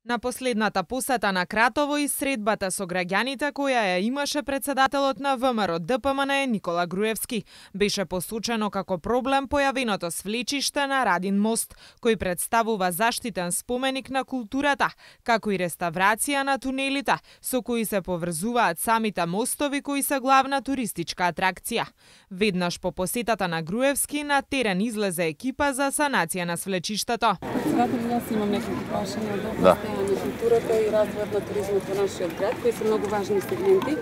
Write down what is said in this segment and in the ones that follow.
На последната посета на Кратово и средбата со граѓаните која ја имаше председателот на ВМРО ДПМН Никола Груевски, беше посочено како проблем појавеното свлечиште на Радин мост, кој представува заштитен споменик на културата, како и реставрација на тунелите, со кои се поврзуваат самите мостови кои се главна туристичка атракција. Веднаш по посетата на Груевски на терен излезе екипа за санација на свлечиштето. Председател, јас имам неколку прашања од областта на културата и развојот на туризмот во нашиот град, кои се многу важни сегменти.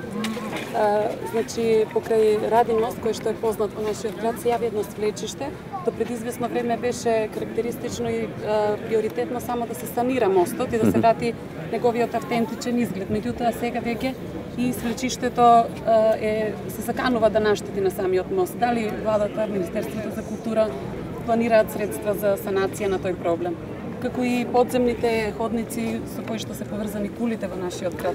Значи, покрај Радин мост, кој што е познат во нашиот град, се јави едно свлечиште. До пред известно време беше карактеристично и приоритетно само да се санира мостот и да се врати неговиот автентичен изглед. Меѓутоа, сега веќе и свлечиштето се заканува да наштети на самиот мост. Дали владата, Министерството за култура планираат средства за санација на тој проблем, како и подземните ходници со кои што се поврзани кулите во нашиот град.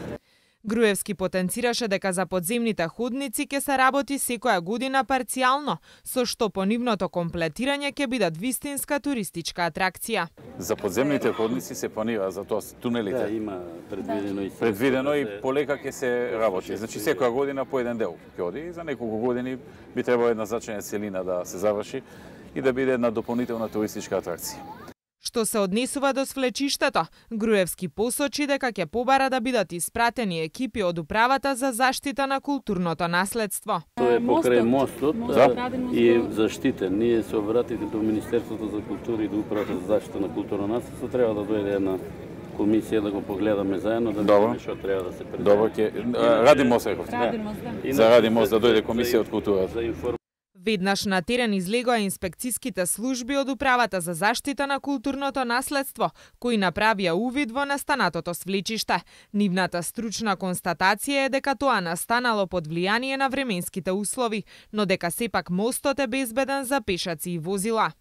Груевски потенцираше дека за подземните ходници ќе се работи секоја година парцијално, со што по нивното комплетирање ќе бидат вистинска туристичка атракција. За подземните ходници се планира, за тоа тунелите. Да, има предвидено и предвидено и полека ќе се работи. Значи секоја година по еден дел ќе оди и за неколку години би требало една значајна целина да се заврши и да биде една дополнителна туристичка атракција. Што се однесува до свлечиштето, Груевски посочи дека ќе побара да бидат испратени екипи од управата за заштита на културното наследство. Тоа е покрај мостот и заштитен. Ние се обратите до Министерството за култура и до управата за заштита на културно наследство, треба да дојде една комисија да го погледаме заедно, да видиме што треба да се предвиди. Добро, Радин мост рековте. За Радин мост да дојде комисија од културата. Веднаш на терен излегоа инспекцијските служби од управата за заштита на културното наследство, кои направија увид во настанатото свлечиште. Нивната стручна констатација е дека тоа настанало под влијание на временските услови, но дека сепак мостот е безбеден за пешаци и возила.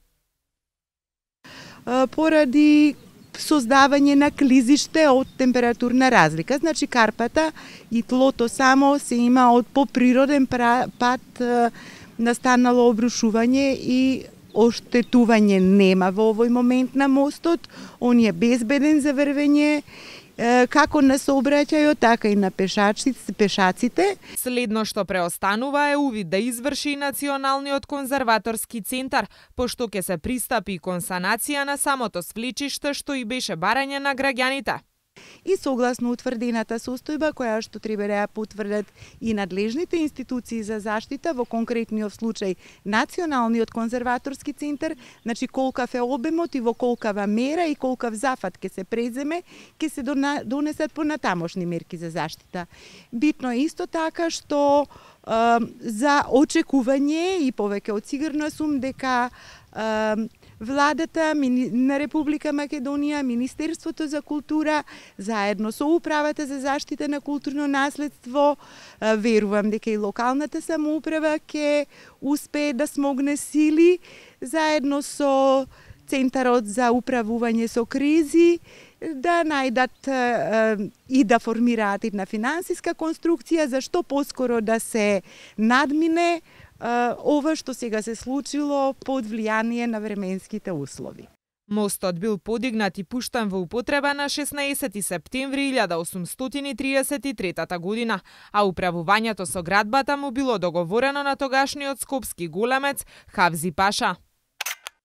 Поради создавање на клизиште од температурна разлика. Значи карпата и тлото само се има од поприроден пат настанало обрушување и оштетување нема во овој момент на мостот. Он е безбеден за врвење како на сообраќајот, така и на пешаците. Следно што преостанува е увид да изврши Националниот конзерваторски центар, пошто ќе се пристапи кон санација на самото свлечиште што и беше барање на граѓаните. И согласно утврдената состојба, која што треба да ја потврдат и надлежните институции за заштита, во конкретниот случај Националниот конзерваторски центар, значи колкав е обемот и во колкава мера и колкав зафат ќе се преземе, ќе се донесат понатамошни мерки за заштита. Битно е исто така што за очекување и повеќе од сигурна сум дека Владата на Република Македонија, Министерството за култура, заедно со Управата за заштита на културно наследство, верувам дека и локалната самоуправа ќе успее да смогне сили, заедно со Центарот за управување со кризи, да најдат и да формираат една финансиска конструкција, за што поскоро да се надмине ова што сега се случило под влијание на временските услови. Мостот бил подигнат и пуштен во употреба на 16 септември 1833 година, а управувањето со градбата му било договорено на тогашниот скопски големец Хавзи Паша.